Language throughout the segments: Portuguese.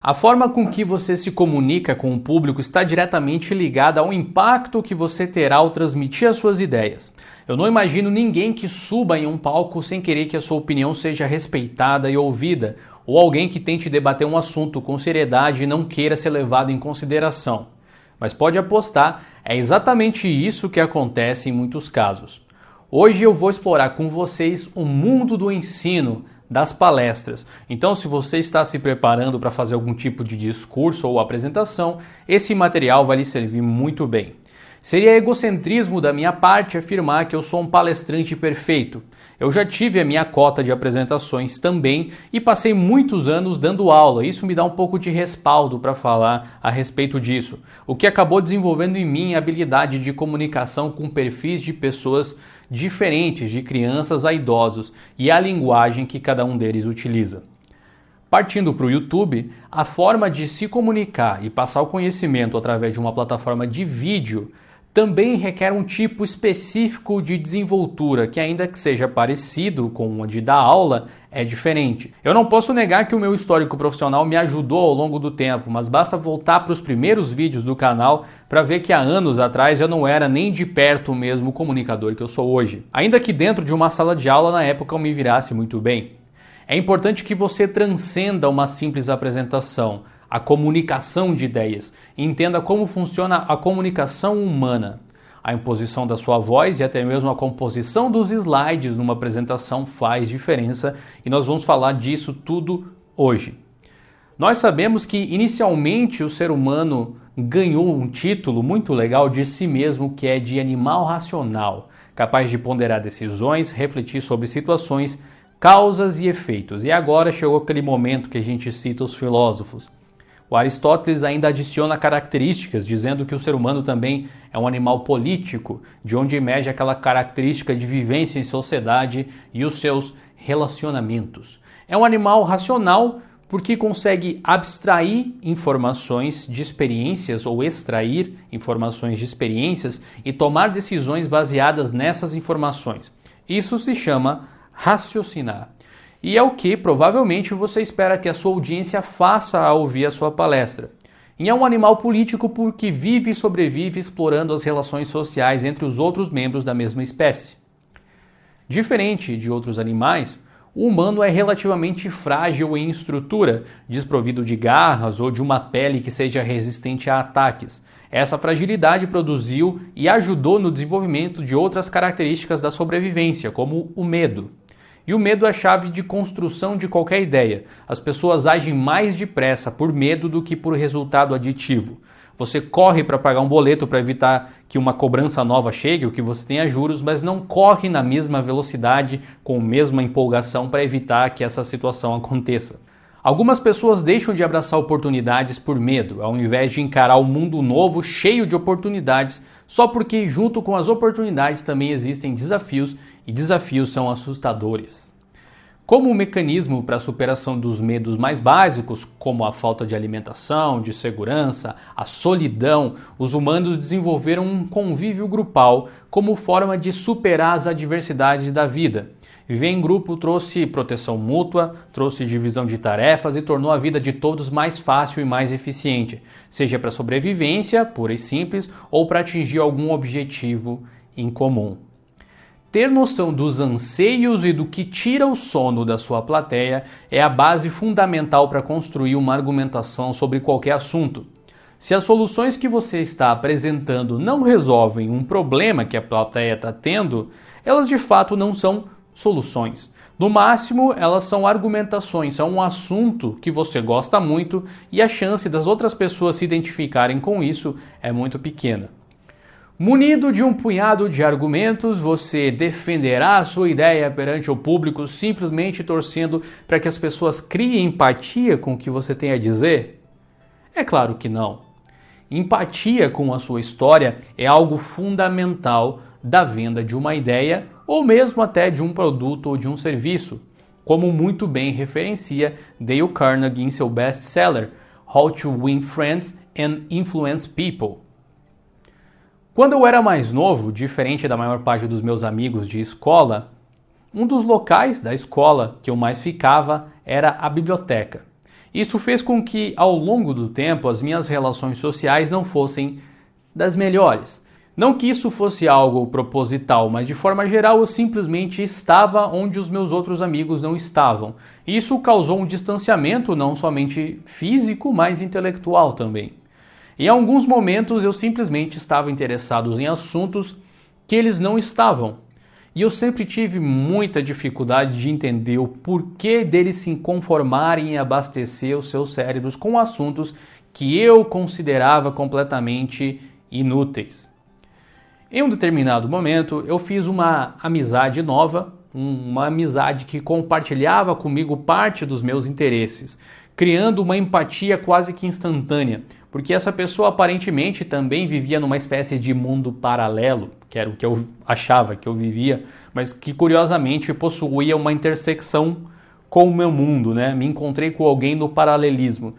A forma com que você se comunica com o público está diretamente ligada ao impacto que você terá ao transmitir as suas ideias. Eu não imagino ninguém que suba em um palco sem querer que a sua opinião seja respeitada e ouvida, ou alguém que tente debater um assunto com seriedade e não queira ser levado em consideração. Mas pode apostar, é exatamente isso que acontece em muitos casos. Hoje eu vou explorar com vocês o mundo do ensino, das palestras. Então, se você está se preparando para fazer algum tipo de discurso ou apresentação, esse material vai lhe servir muito bem. Seria egocentrismo da minha parte afirmar que eu sou um palestrante perfeito. Eu já tive a minha cota de apresentações também e passei muitos anos dando aula. Isso me dá um pouco de respaldo para falar a respeito disso, o que acabou desenvolvendo em mim a habilidade de comunicação com perfis de pessoas diferentes, de crianças a idosos, e a linguagem que cada um deles utiliza. Partindo para o YouTube, a forma de se comunicar e passar o conhecimento através de uma plataforma de vídeo também requer um tipo específico de desenvoltura que, ainda que seja parecido com o de dar aula, é diferente. Eu não posso negar que o meu histórico profissional me ajudou ao longo do tempo, mas basta voltar para os primeiros vídeos do canal para ver que há anos atrás eu não era nem de perto o mesmo comunicador que eu sou hoje. Ainda que dentro de uma sala de aula na época eu me virasse muito bem. É importante que você transcenda uma simples apresentação, a comunicação de ideias, e entenda como funciona a comunicação humana. A imposição da sua voz e até mesmo a composição dos slides numa apresentação faz diferença e nós vamos falar disso tudo hoje. Nós sabemos que inicialmente o ser humano ganhou um título muito legal de si mesmo, que é de animal racional, capaz de ponderar decisões, refletir sobre situações, causas e efeitos. E agora chegou aquele momento que a gente cita os filósofos. O Aristóteles ainda adiciona características, dizendo que o ser humano também é um animal político, de onde emerge aquela característica de vivência em sociedade e os seus relacionamentos. É um animal racional porque consegue abstrair informações de experiências ou extrair informações de experiências e tomar decisões baseadas nessas informações. Isso se chama raciocinar. E é o que provavelmente você espera que a sua audiência faça ao ouvir a sua palestra. E é um animal político porque vive e sobrevive explorando as relações sociais entre os outros membros da mesma espécie. Diferente de outros animais, o humano é relativamente frágil em estrutura, desprovido de garras ou de uma pele que seja resistente a ataques. Essa fragilidade produziu e ajudou no desenvolvimento de outras características da sobrevivência, como o medo. E o medo é a chave de construção de qualquer ideia. As pessoas agem mais depressa por medo do que por resultado aditivo. Você corre para pagar um boleto para evitar que uma cobrança nova chegue ou que você tenha juros, mas não corre na mesma velocidade, com a mesma empolgação para evitar que essa situação aconteça. Algumas pessoas deixam de abraçar oportunidades por medo, ao invés de encarar o mundo novo cheio de oportunidades, só porque junto com as oportunidades também existem desafios, e desafios são assustadores. Como um mecanismo para a superação dos medos mais básicos, como a falta de alimentação, de segurança, a solidão, os humanos desenvolveram um convívio grupal como forma de superar as adversidades da vida. Viver em grupo trouxe proteção mútua, trouxe divisão de tarefas e tornou a vida de todos mais fácil e mais eficiente, seja para sobrevivência, pura e simples, ou para atingir algum objetivo em comum. Ter noção dos anseios e do que tira o sono da sua plateia é a base fundamental para construir uma argumentação sobre qualquer assunto. Se as soluções que você está apresentando não resolvem um problema que a plateia está tendo, elas de fato não são soluções. No máximo, elas são argumentações, são um assunto que você gosta muito e a chance das outras pessoas se identificarem com isso é muito pequena. Munido de um punhado de argumentos, você defenderá a sua ideia perante o público simplesmente torcendo para que as pessoas criem empatia com o que você tem a dizer? É claro que não. Empatia com a sua história é algo fundamental da venda de uma ideia ou mesmo até de um produto ou de um serviço, como muito bem referencia Dale Carnegie em seu best-seller How to Win Friends and Influence People. Quando eu era mais novo, diferente da maior parte dos meus amigos de escola, um dos locais da escola que eu mais ficava era a biblioteca. Isso fez com que, ao longo do tempo, as minhas relações sociais não fossem das melhores. Não que isso fosse algo proposital, mas de forma geral eu simplesmente estava onde os meus outros amigos não estavam. E isso causou um distanciamento não somente físico, mas intelectual também. Em alguns momentos eu simplesmente estava interessado em assuntos que eles não estavam. E eu sempre tive muita dificuldade de entender o porquê deles se conformarem em abastecer os seus cérebros com assuntos que eu considerava completamente inúteis. Em um determinado momento, eu fiz uma amizade nova, uma amizade que compartilhava comigo parte dos meus interesses, criando uma empatia quase que instantânea, porque essa pessoa aparentemente também vivia numa espécie de mundo paralelo, que era o que eu achava que eu vivia, mas que curiosamente possuía uma intersecção com o meu mundo, né? Me encontrei com alguém no paralelismo.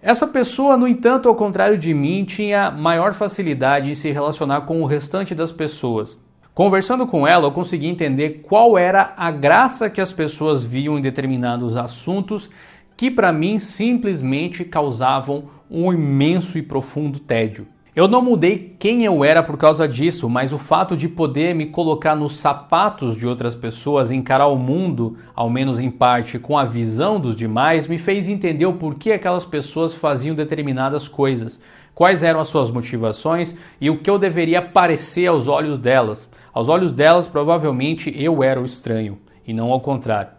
Essa pessoa, no entanto, ao contrário de mim, tinha maior facilidade em se relacionar com o restante das pessoas. Conversando com ela, eu consegui entender qual era a graça que as pessoas viam em determinados assuntos que para mim simplesmente causavam um imenso e profundo tédio. Eu não mudei quem eu era por causa disso, mas o fato de poder me colocar nos sapatos de outras pessoas, encarar o mundo, ao menos em parte, com a visão dos demais, me fez entender o porquê aquelas pessoas faziam determinadas coisas, quais eram as suas motivações e o que eu deveria parecer aos olhos delas. Aos olhos delas, provavelmente eu era o estranho, e não ao contrário.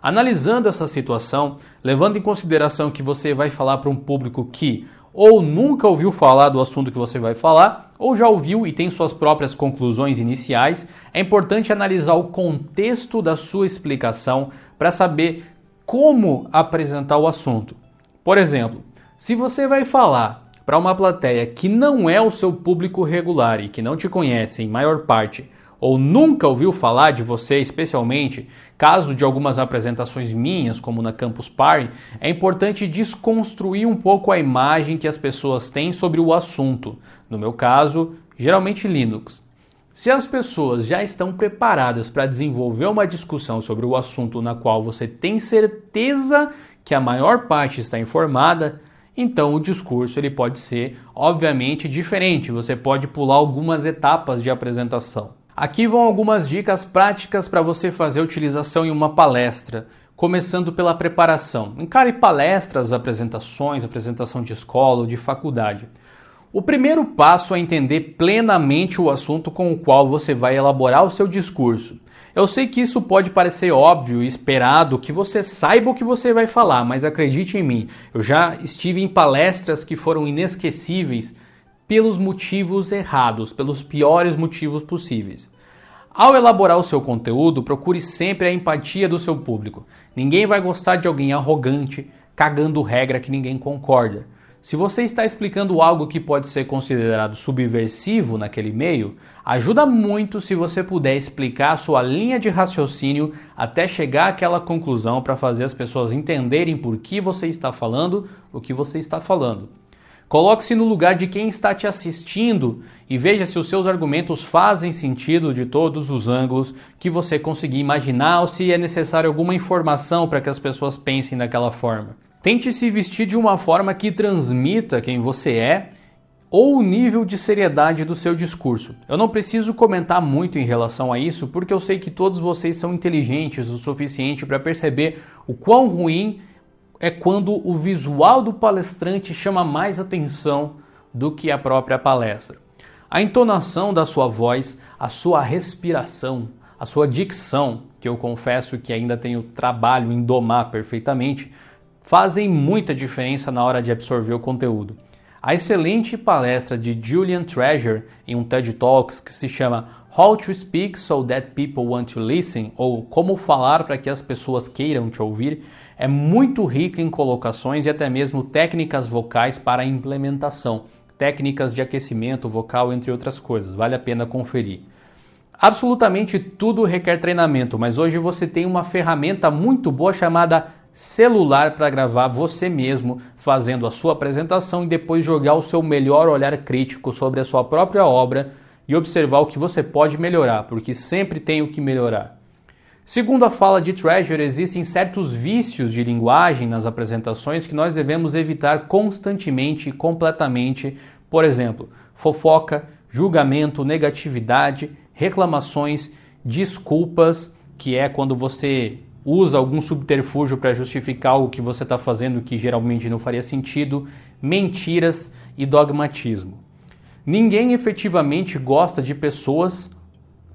Analisando essa situação, levando em consideração que você vai falar para um público que ou nunca ouviu falar do assunto que você vai falar, ou já ouviu e tem suas próprias conclusões iniciais, é importante analisar o contexto da sua explicação para saber como apresentar o assunto. Por exemplo, se você vai falar para uma plateia que não é o seu público regular e que não te conhece em maior parte, ou nunca ouviu falar de você especialmente, caso de algumas apresentações minhas, como na Campus Party, é importante desconstruir um pouco a imagem que as pessoas têm sobre o assunto. No meu caso, geralmente Linux. Se as pessoas já estão preparadas para desenvolver uma discussão sobre o assunto na qual você tem certeza que a maior parte está informada, então o discurso ele pode ser, obviamente, diferente. Você pode pular algumas etapas de apresentação. Aqui vão algumas dicas práticas para você fazer utilização em uma palestra, começando pela preparação. Encare palestras, apresentações, apresentação de escola ou de faculdade. O primeiro passo é entender plenamente o assunto com o qual você vai elaborar o seu discurso. Eu sei que isso pode parecer óbvio e esperado que você saiba o que você vai falar, mas acredite em mim, eu já estive em palestras que foram inesquecíveis pelos motivos errados, pelos piores motivos possíveis. Ao elaborar o seu conteúdo, procure sempre a empatia do seu público. Ninguém vai gostar de alguém arrogante, cagando regra que ninguém concorda. Se você está explicando algo que pode ser considerado subversivo naquele meio, ajuda muito se você puder explicar a sua linha de raciocínio até chegar àquela conclusão para fazer as pessoas entenderem por que você está falando o que você está falando. Coloque-se no lugar de quem está te assistindo e veja se os seus argumentos fazem sentido de todos os ângulos que você conseguir imaginar ou se é necessário alguma informação para que as pessoas pensem daquela forma. Tente se vestir de uma forma que transmita quem você é ou o nível de seriedade do seu discurso. Eu não preciso comentar muito em relação a isso porque eu sei que todos vocês são inteligentes o suficiente para perceber o quão ruim é quando o visual do palestrante chama mais atenção do que a própria palestra. A entonação da sua voz, a sua respiração, a sua dicção, que eu confesso que ainda tenho trabalho em domar perfeitamente, fazem muita diferença na hora de absorver o conteúdo. A excelente palestra de Julian Treasure em um TED Talks que se chama How to Speak So That People Want to Listen, ou Como Falar para que as pessoas queiram te ouvir, é muito rica em colocações e até mesmo técnicas vocais para a implementação, técnicas de aquecimento vocal, entre outras coisas. Vale a pena conferir. Absolutamente tudo requer treinamento, mas hoje você tem uma ferramenta muito boa chamada celular para gravar você mesmo fazendo a sua apresentação e depois jogar o seu melhor olhar crítico sobre a sua própria obra e observar o que você pode melhorar, porque sempre tem o que melhorar. Segundo a fala de Treasure, existem certos vícios de linguagem nas apresentações que nós devemos evitar constantemente e completamente. Por exemplo, fofoca, julgamento, negatividade, reclamações, desculpas, que é quando você usa algum subterfúgio para justificar o que você está fazendo que geralmente não faria sentido, mentiras e dogmatismo. Ninguém efetivamente gosta de pessoas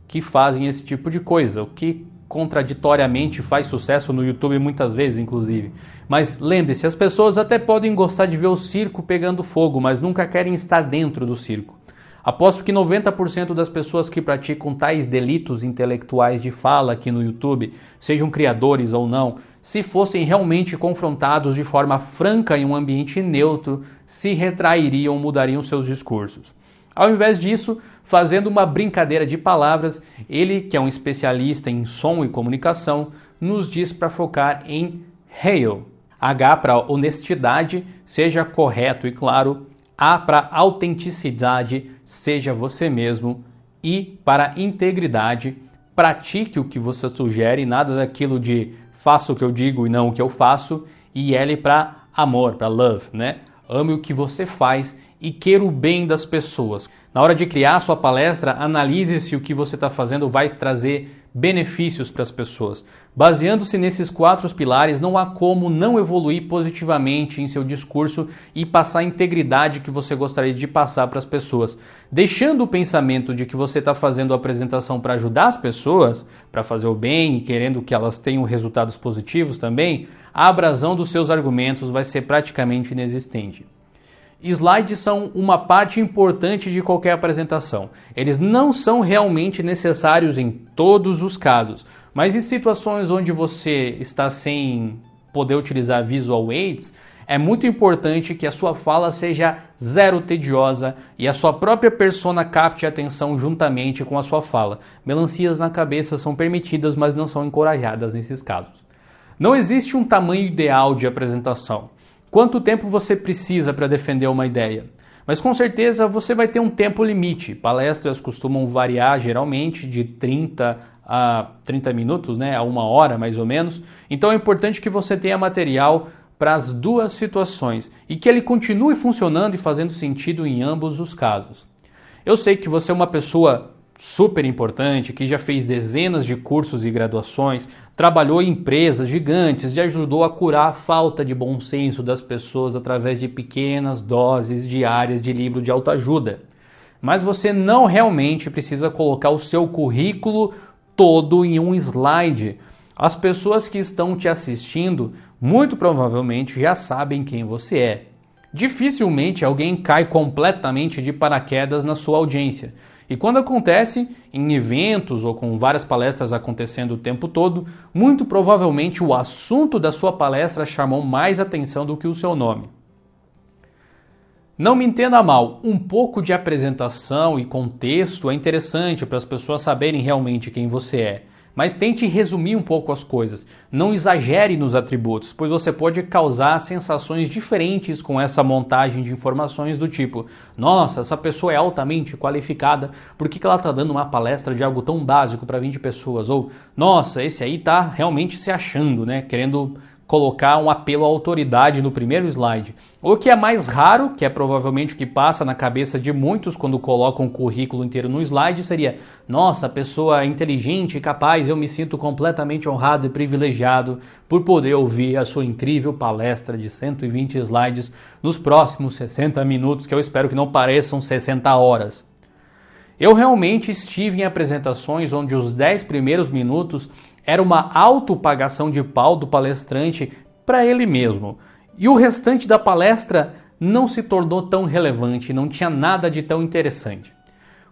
que fazem esse tipo de coisa, o que contraditoriamente faz sucesso no YouTube muitas vezes, inclusive. Mas lembre-se, as pessoas até podem gostar de ver o circo pegando fogo, mas nunca querem estar dentro do circo. Aposto que 90% das pessoas que praticam tais delitos intelectuais de fala aqui no YouTube, sejam criadores ou não, se fossem realmente confrontados de forma franca em um ambiente neutro, se retrairiam, mudariam seus discursos. Ao invés disso, fazendo uma brincadeira de palavras, ele, que é um especialista em som e comunicação, nos diz para focar em HAIL. H para honestidade, seja correto e claro. A para autenticidade, seja você mesmo. I para integridade, pratique o que você sugere, nada daquilo de faça o que eu digo e não o que eu faço. E L para amor, para love, né? Ame o que você faz e queira o bem das pessoas. Na hora de criar a sua palestra, analise se o que você está fazendo vai trazer benefícios para as pessoas. Baseando-se nesses 4 pilares, não há como não evoluir positivamente em seu discurso e passar a integridade que você gostaria de passar para as pessoas. Deixando o pensamento de que você está fazendo a apresentação para ajudar as pessoas, para fazer o bem e querendo que elas tenham resultados positivos também, a abrasão dos seus argumentos vai ser praticamente inexistente. Slides são uma parte importante de qualquer apresentação. Eles não são realmente necessários em todos os casos, mas em situações onde você está sem poder utilizar visual aids, é muito importante que a sua fala seja zero tediosa e a sua própria persona capte a atenção juntamente com a sua fala. Melancias na cabeça são permitidas, mas não são encorajadas nesses casos. Não existe um tamanho ideal de apresentação. Quanto tempo você precisa para defender uma ideia? Mas com certeza você vai ter um tempo limite. Palestras costumam variar geralmente de 30 a 30 minutos, né, a 1 hora mais ou menos. Então é importante que você tenha material para as duas situações e que ele continue funcionando e fazendo sentido em ambos os casos. Eu sei que você é uma pessoa super importante, que já fez dezenas de cursos e graduações, trabalhou em empresas gigantes e ajudou a curar a falta de bom senso das pessoas através de pequenas doses diárias de livro de autoajuda. Mas você não realmente precisa colocar o seu currículo todo em um slide. As pessoas que estão te assistindo muito provavelmente já sabem quem você é. Dificilmente alguém cai completamente de paraquedas na sua audiência. E quando acontece, em eventos ou com várias palestras acontecendo o tempo todo, muito provavelmente o assunto da sua palestra chamou mais atenção do que o seu nome. Não me entenda mal, um pouco de apresentação e contexto é interessante para as pessoas saberem realmente quem você é. Mas tente resumir um pouco as coisas. Não exagere nos atributos, pois você pode causar sensações diferentes com essa montagem de informações do tipo: nossa, essa pessoa é altamente qualificada, por que ela está dando uma palestra de algo tão básico para 20 pessoas? Ou, nossa, esse aí está realmente se achando, né? Querendo colocar um apelo à autoridade no primeiro slide. O que é mais raro, que é provavelmente o que passa na cabeça de muitos quando colocam o currículo inteiro no slide, seria: nossa, pessoa inteligente e capaz, eu me sinto completamente honrado e privilegiado por poder ouvir a sua incrível palestra de 120 slides nos próximos 60 minutos, que eu espero que não pareçam 60 horas. Eu realmente estive em apresentações onde os 10 primeiros minutos era uma autopagação de pau do palestrante para ele mesmo. E o restante da palestra não se tornou tão relevante, não tinha nada de tão interessante.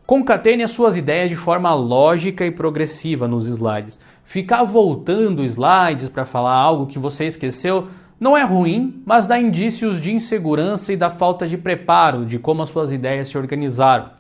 Concatene as suas ideias de forma lógica e progressiva nos slides. Ficar voltando slides para falar algo que você esqueceu não é ruim, mas dá indícios de insegurança e da falta de preparo de como as suas ideias se organizaram.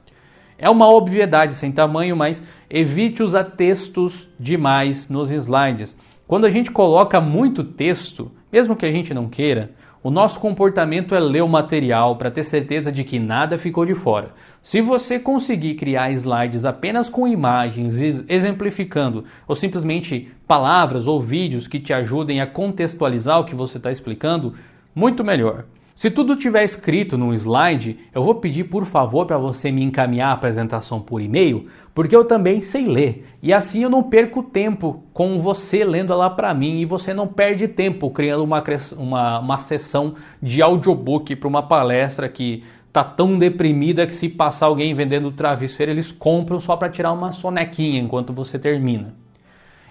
É uma obviedade sem tamanho, mas evite usar textos demais nos slides. Quando a gente coloca muito texto, mesmo que a gente não queira, O nosso comportamento é ler o material para ter certeza de que nada ficou de fora. Se você conseguir criar slides apenas com imagens exemplificando ou simplesmente palavras ou vídeos que te ajudem a contextualizar o que você está explicando, muito melhor. Se tudo tiver escrito num slide, eu vou pedir por favor para você me encaminhar a apresentação por e-mail, porque eu também sei ler. E assim eu não perco tempo com você lendo ela para mim e você não perde tempo criando uma sessão de audiobook para uma palestra que tá tão deprimida que se passar alguém vendendo travesseiro, eles compram só para tirar uma sonequinha enquanto você termina.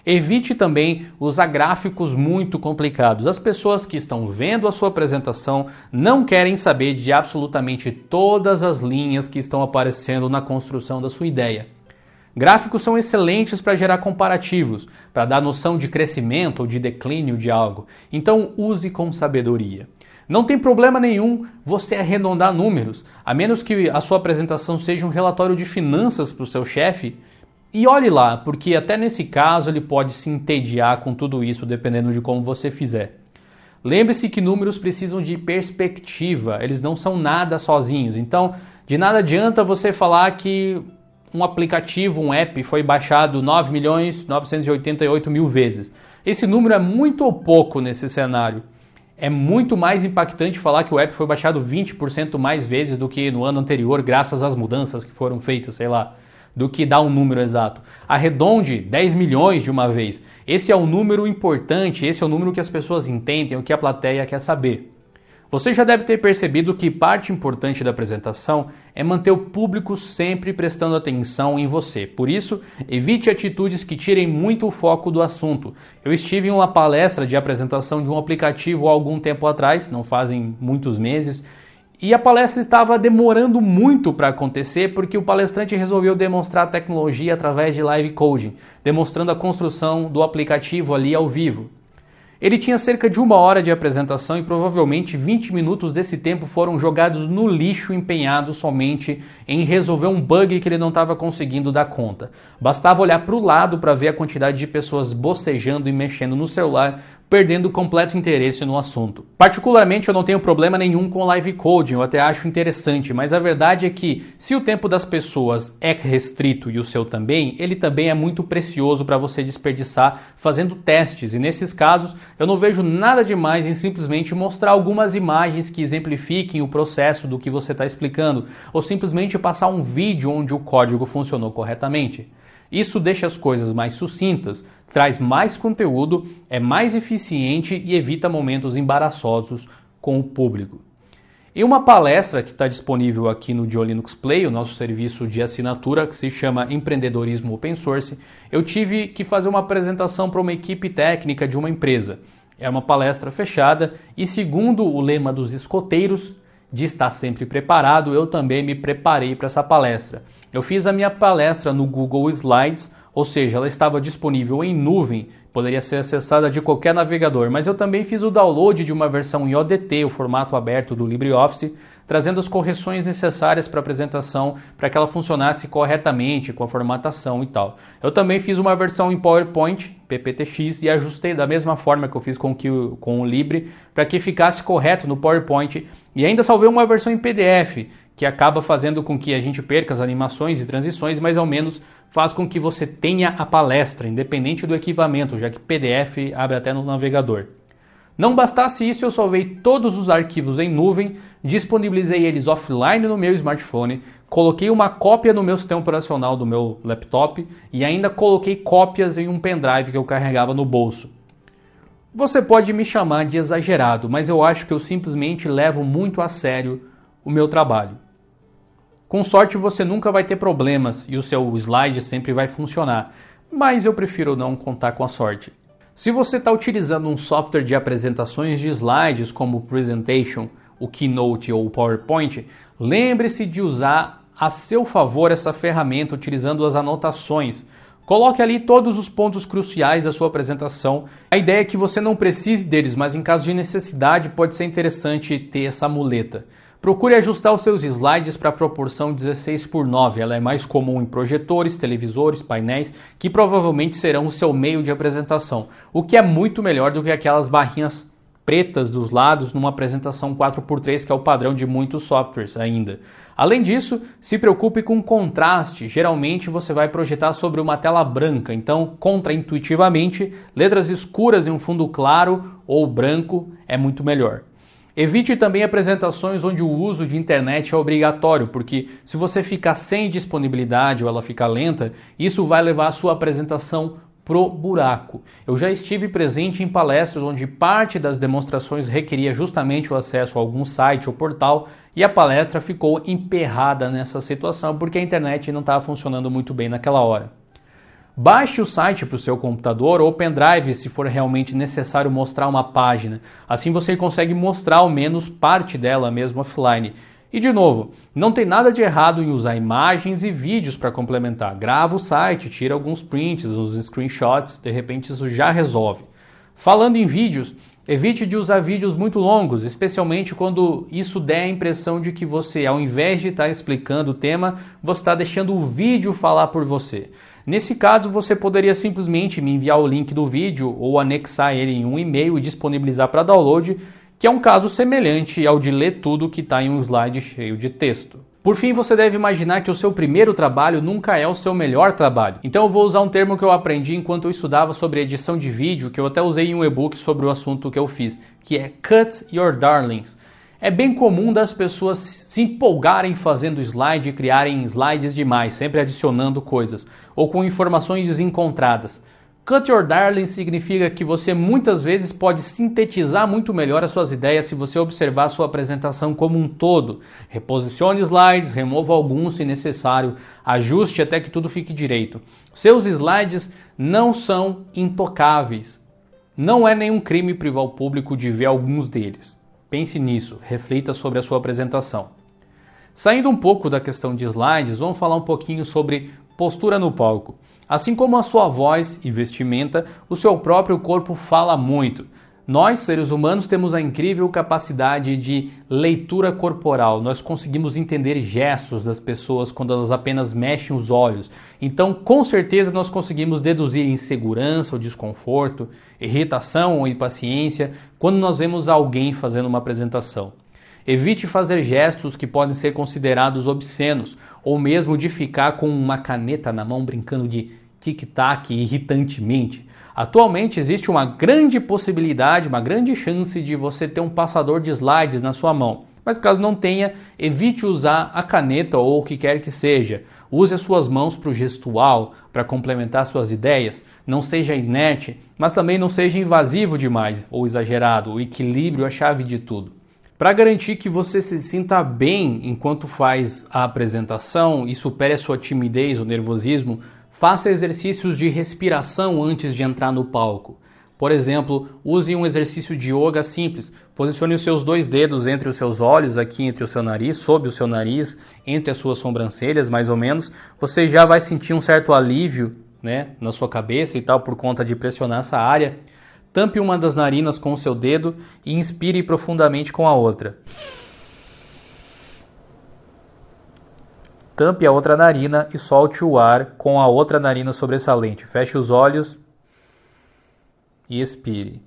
Evite também usar gráficos muito complicados. As pessoas que estão vendo a sua apresentação não querem saber de absolutamente todas as linhas que estão aparecendo na construção da sua ideia. Gráficos são excelentes para gerar comparativos, para dar noção de crescimento ou de declínio de algo. Então use com sabedoria. Não tem problema nenhum você arredondar números, a menos que a sua apresentação seja um relatório de finanças para o seu chefe. E olhe lá, porque até nesse caso ele pode se entediar com tudo isso, dependendo de como você fizer. Lembre-se que números precisam de perspectiva, eles não são nada sozinhos. Então, de nada adianta você falar que um aplicativo, um app, foi baixado 9.988.000 vezes. Esse número é muito ou pouco nesse cenário. É muito mais impactante falar que o app foi baixado 20% mais vezes do que no ano anterior, graças às mudanças que foram feitas, sei lá, do que dar um número exato. Arredonde 10 milhões de uma vez. Esse é um número importante, esse é o número que as pessoas entendem, o que a plateia quer saber. Você já deve ter percebido que parte importante da apresentação é manter o público sempre prestando atenção em você. Por isso, evite atitudes que tirem muito o foco do assunto. Eu estive em uma palestra de apresentação de um aplicativo há algum tempo atrás, não fazem muitos meses, e a palestra estava demorando muito para acontecer porque o palestrante resolveu demonstrar a tecnologia através de live coding, demonstrando a construção do aplicativo ali ao vivo. Ele tinha cerca de 1 hora de apresentação e provavelmente 20 minutos desse tempo foram jogados no lixo, empenhados somente em resolver um bug que ele não estava conseguindo dar conta. Bastava olhar para o lado para ver a quantidade de pessoas bocejando e mexendo no celular, perdendo completo interesse no assunto. Particularmente eu não tenho problema nenhum com live coding, eu até acho interessante, mas a verdade é que se o tempo das pessoas é restrito e o seu também, ele também é muito precioso para você desperdiçar fazendo testes, e nesses casos eu não vejo nada demais em simplesmente mostrar algumas imagens que exemplifiquem o processo do que você está explicando, ou simplesmente passar um vídeo onde o código funcionou corretamente. Isso deixa as coisas mais sucintas, traz mais conteúdo, é mais eficiente e evita momentos embaraçosos com o público. Em uma palestra que está disponível aqui no Linux Play, o nosso serviço de assinatura que se chama Empreendedorismo Open Source, eu tive que fazer uma apresentação para uma equipe técnica de uma empresa. É uma palestra fechada e, segundo o lema dos escoteiros, de estar sempre preparado, eu também me preparei para essa palestra. Eu fiz a minha palestra no Google Slides, ou seja, ela estava disponível em nuvem, poderia ser acessada de qualquer navegador, mas eu também fiz o download de uma versão em ODT, o formato aberto do LibreOffice, trazendo as correções necessárias para a apresentação, para que ela funcionasse corretamente, com a formatação e tal. Eu também fiz uma versão em PowerPoint, PPTX, e ajustei da mesma forma que eu fiz com o Libre, para que ficasse correto no PowerPoint, e ainda salvei uma versão em PDF, que acaba fazendo com que a gente perca as animações e transições, mas ao menos faz com que você tenha a palestra, independente do equipamento, já que PDF abre até no navegador. Não bastasse isso, eu salvei todos os arquivos em nuvem, disponibilizei eles offline no meu smartphone, coloquei uma cópia no meu sistema operacional do meu laptop e ainda coloquei cópias em um pendrive que eu carregava no bolso. Você pode me chamar de exagerado, mas eu acho que eu simplesmente levo muito a sério o meu trabalho. Com sorte você nunca vai ter problemas e o seu slide sempre vai funcionar, mas eu prefiro não contar com a sorte. Se você está utilizando um software de apresentações de slides como o Presentation, o Keynote ou o PowerPoint, lembre-se de usar a seu favor essa ferramenta utilizando as anotações. Coloque ali todos os pontos cruciais da sua apresentação. A ideia é que você não precise deles, mas em caso de necessidade pode ser interessante ter essa muleta. Procure ajustar os seus slides para a proporção 16:9. Ela é mais comum em projetores, televisores, painéis, que provavelmente serão o seu meio de apresentação, o que é muito melhor do que aquelas barrinhas pretas dos lados numa apresentação 4x3, que é o padrão de muitos softwares ainda. Além disso, se preocupe com contraste. Geralmente você vai projetar sobre uma tela branca, então, contraintuitivamente, letras escuras em um fundo claro ou branco é muito melhor. Evite também apresentações onde o uso de internet é obrigatório, porque se você ficar sem disponibilidade ou ela ficar lenta, isso vai levar a sua apresentação pro buraco. Eu já estive presente em palestras onde parte das demonstrações requeria justamente o acesso a algum site ou portal e a palestra ficou emperrada nessa situação porque a internet não estava funcionando muito bem naquela hora. Baixe o site para o seu computador ou pendrive se for realmente necessário mostrar uma página. Assim você consegue mostrar ao menos parte dela mesmo offline. E de novo, não tem nada de errado em usar imagens e vídeos para complementar. Grava o site, tira alguns prints, uns screenshots, de repente isso já resolve. Falando em vídeos, evite de usar vídeos muito longos, especialmente quando isso der a impressão de que você, ao invés de estar explicando o tema, você está deixando o vídeo falar por você. Nesse caso, você poderia simplesmente me enviar o link do vídeo ou anexar ele em um e-mail e disponibilizar para download, que é um caso semelhante ao de ler tudo que está em um slide cheio de texto. Por fim, você deve imaginar que o seu primeiro trabalho nunca é o seu melhor trabalho. Então eu vou usar um termo que eu aprendi enquanto eu estudava sobre edição de vídeo, que eu até usei em um e-book sobre o assunto que eu fiz, que é Cut Your Darlings. É bem comum das pessoas se empolgarem fazendo slide e criarem slides demais, sempre adicionando coisas, ou com informações desencontradas. Cut Your Darling significa que você muitas vezes pode sintetizar muito melhor as suas ideias se você observar a sua apresentação como um todo. Reposicione slides, remova alguns se necessário, ajuste até que tudo fique direito. Seus slides não são intocáveis. Não é nenhum crime privar o público de ver alguns deles. Pense nisso, reflita sobre a sua apresentação. Saindo um pouco da questão de slides, vamos falar um pouquinho sobre postura no palco. Assim como a sua voz e vestimenta, o seu próprio corpo fala muito. Nós, seres humanos, temos a incrível capacidade de leitura corporal. Nós conseguimos entender gestos das pessoas quando elas apenas mexem os olhos. Então, com certeza, nós conseguimos deduzir insegurança ou desconforto, irritação ou impaciência quando nós vemos alguém fazendo uma apresentação. Evite fazer gestos que podem ser considerados obscenos, ou mesmo de ficar com uma caneta na mão brincando de tic-tac irritantemente. Atualmente existe uma grande possibilidade, uma grande chance de você ter um passador de slides na sua mão. Mas caso não tenha, evite usar a caneta ou o que quer que seja. Use as suas mãos para o gestual, para complementar suas ideias. Não seja inerte, mas também não seja invasivo demais ou exagerado. O equilíbrio é a chave de tudo. Para garantir que você se sinta bem enquanto faz a apresentação e supere a sua timidez ou nervosismo, faça exercícios de respiração antes de entrar no palco. Por exemplo, use um exercício de yoga simples. Posicione os seus 2 dedos entre os seus olhos, aqui entre o seu nariz, sob o seu nariz, entre as suas sobrancelhas, mais ou menos. Você já vai sentir um certo alívio, né, na sua cabeça e tal, por conta de pressionar essa área. Tampe uma das narinas com o seu dedo e inspire profundamente com a outra. Tampe a outra narina e solte o ar com a outra narina sobressalente. Feche os olhos e expire.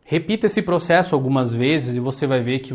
Repita esse processo algumas vezes e você vai ver que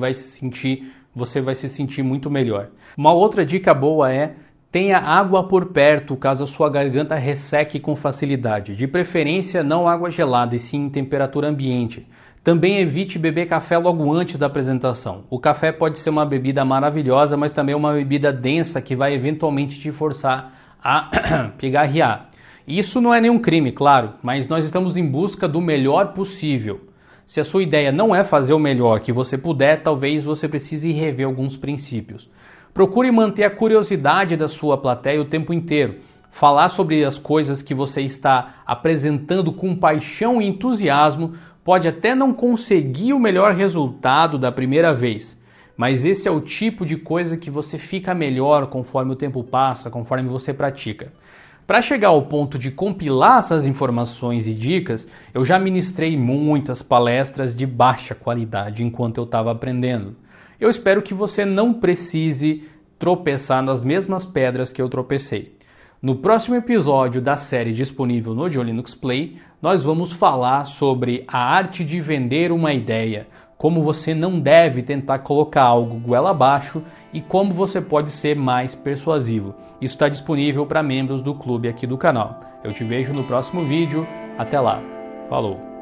você vai se sentir muito melhor. Uma outra dica boa é: tenha água por perto caso a sua garganta resseque com facilidade. De preferência, não água gelada, e sim em temperatura ambiente. Também evite beber café logo antes da apresentação. O café pode ser uma bebida maravilhosa, mas também uma bebida densa que vai eventualmente te forçar a pigarrear. Isso não é nenhum crime, claro, mas nós estamos em busca do melhor possível. Se a sua ideia não é fazer o melhor que você puder, talvez você precise rever alguns princípios. Procure manter a curiosidade da sua plateia o tempo inteiro. Falar sobre as coisas que você está apresentando com paixão e entusiasmo pode até não conseguir o melhor resultado da primeira vez, mas esse é o tipo de coisa que você fica melhor conforme o tempo passa, conforme você pratica. Para chegar ao ponto de compilar essas informações e dicas, eu já ministrei muitas palestras de baixa qualidade enquanto eu estava aprendendo. Eu espero que você não precise tropeçar nas mesmas pedras que eu tropecei. No próximo episódio da série disponível no GeoLinux Play, nós vamos falar sobre a arte de vender uma ideia, como você não deve tentar colocar algo goela abaixo e como você pode ser mais persuasivo. Isso está disponível para membros do clube aqui do canal. Eu te vejo no próximo vídeo. Até lá. Falou!